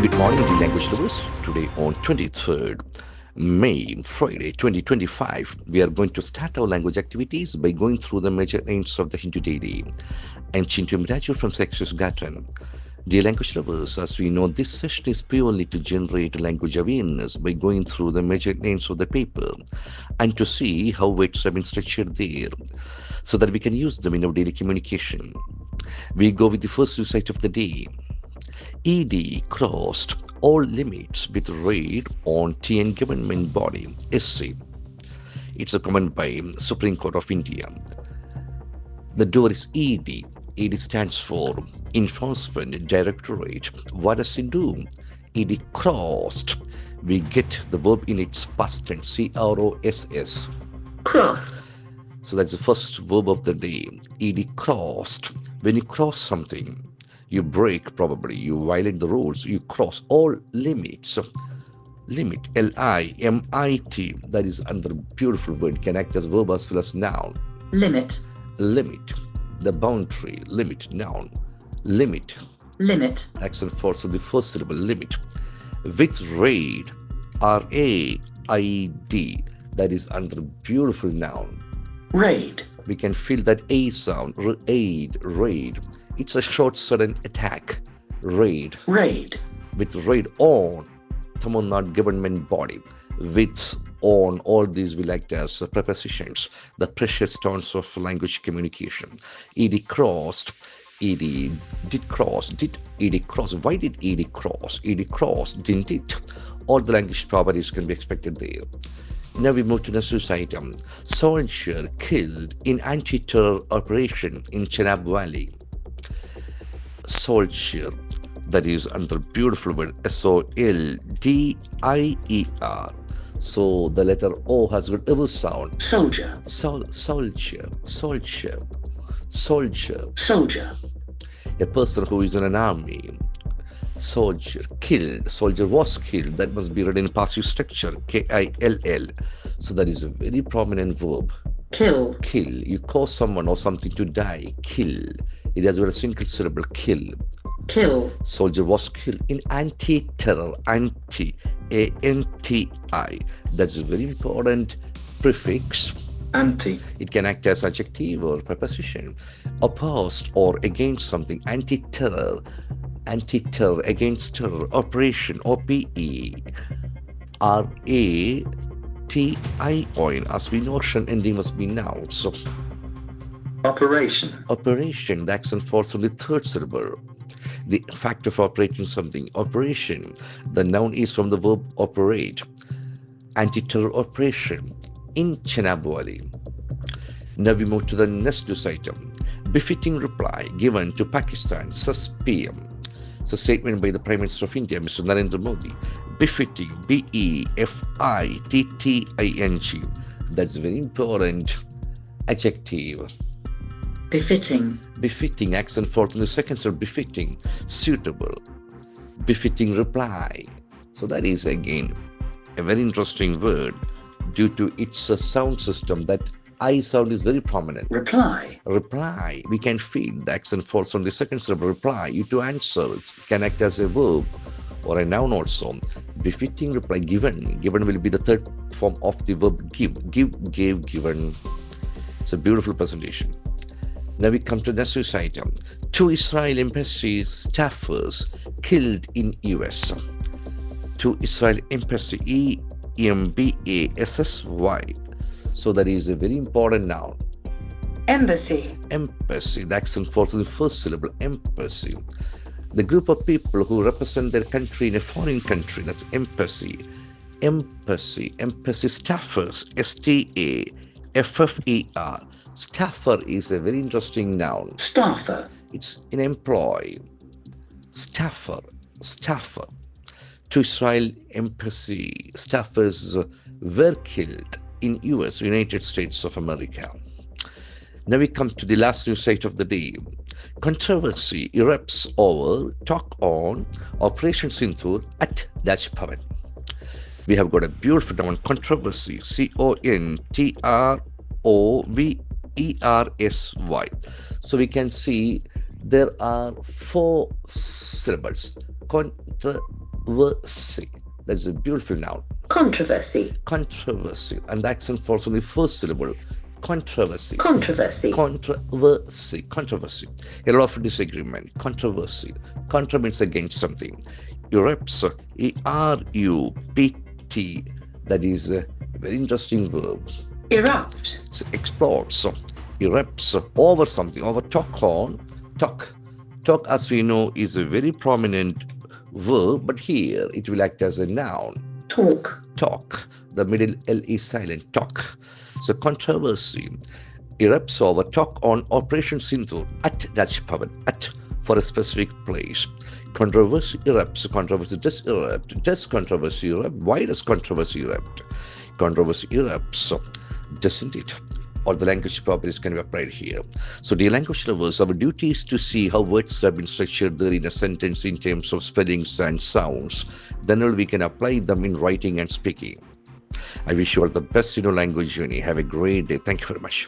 Good morning, dear language lovers. Today on 23rd May, Friday 2025, we are going to start our language activities by going through the major names of the Hindu daily. I'm Chintu M. Raju from Success Garten. Dear language lovers, as we know, this session is purely to generate language awareness by going through the major names of the paper and to see how words have been structured there so that we can use them in our daily communication. We go with the first recite of the day. ED crossed all limits with raid on TN government body, SC. It's a comment by Supreme Court of India. The door is ED. ED stands for Enforcement Directorate. What does it do? ED crossed. We get the verb in its past tense, CROSS. Cross. So that's the first verb of the day. ED crossed. When you cross something, you break, probably, you violate the rules, you cross all limits. Limit, L-I-M-I-T, that is another beautiful word, can act as verb as well as noun. Limit. Limit, the boundary, limit, noun. Limit, Limit. accent force of the first syllable, limit. With raid, R-A-I-D, that is another beautiful noun. Raid. We can feel that A sound, raid. It's a short, sudden attack. Raid. Raid. With raid on, Tamil Nadu government body. With, on, all these will act as prepositions, the precious stones of language communication. ED crossed. ED did cross. Did ED cross? Why did ED cross? ED crossed, didn't it? All the language properties can be expected there. Now we move to the next item. Soldier killed in anti-terror operation in Chenab Valley. Soldier, that is another beautiful word, S-O-L-D-I-E-R. So the letter O has got every sound. Soldier. Soldier. Soldier. A person who is in an army. Soldier, killed. Soldier was killed. That must be read in passive structure, K-I-L-L. So that is a very prominent verb. Kill. Kill. You cause someone or something to die. Kill. It has got a single syllable, kill. Kill. Soldier was killed in anti-terror, anti, A-N-T-I. That's a very important prefix. Anti. It can act as adjective or preposition. Opposed or against something, anti-terror, against terror, operation, O-P-E, R-A-T-I-O-N. As we know, ending must be nouns. So, Operation. operation, the accent falls on the third syllable. The fact of operating something, operation. The noun is from the verb operate. Anti-terror operation in Chenab Valley. Now we move to the next news item. Befitting reply given to Pakistan, sus PM. It's a statement by the Prime Minister of India, Mr. Narendra Modi. Befitting, B-E-F-I-T-T-I-N-G. That's a very important adjective. Befitting. Befitting, accent forth in the second syllable, befitting, suitable, befitting reply. So that is again a very interesting word due to its sound system. That I sound is very prominent. Reply. Reply, we can feel the accent falls on the second syllable, reply. You to answer, it can act as a verb or a noun also. Befitting reply, given will be the third form of the verb give, gave, given. It's a beautiful presentation. Now we come to the next item. 2 Israel embassy staffers killed in US. 2 Israel embassy, E-M-B-A-S-S-Y. So that is a very important noun. Embassy. Embassy, the accent falls on the first syllable, embassy. The group of people who represent their country in a foreign country, that's embassy. Embassy staffers, S-T-A-F-F-E-R. Staffer is a very interesting noun. Staffer. It's an employee. Staffer. 2 Israel embassy staffers were killed in US, United States of America. Now we come to the last news site of the day. Controversy erupts over talk on Operation Sindoor at Raj Bhavan. We have got a beautiful noun, controversy, C-O-N-T-R-O-V-E-R-S-Y. So we can see there are 4 syllables. Controversy. That's a beautiful noun. Controversy. Controversy. And the accent falls on the first syllable. Controversy. Controversy. Controversy. Controversy. A lot of disagreement. Controversy. Contra means against something. Erupts. ERUPT. That is a very interesting verb. Erupt. So explodes. Erupts over something. Over talk on. Talk. Talk, as we know, is a very prominent verb, but here it will act as a noun. Talk. Talk. The middle L is silent. Talk. So controversy erupts over talk on Operation Sindhu at Raj Bhavan, at for a specific place. Controversy erupts. Controversy does erupt. Does controversy erupt? Why does controversy erupt? Controversy erupts, doesn't it? Or the language properties can be applied here. So, dear language lovers, our duty is to see how words have been structured there in a sentence in terms of spellings and sounds. Then only we can apply them in writing and speaking. I wish you all the best in your language journey. Have a great day. Thank you very much.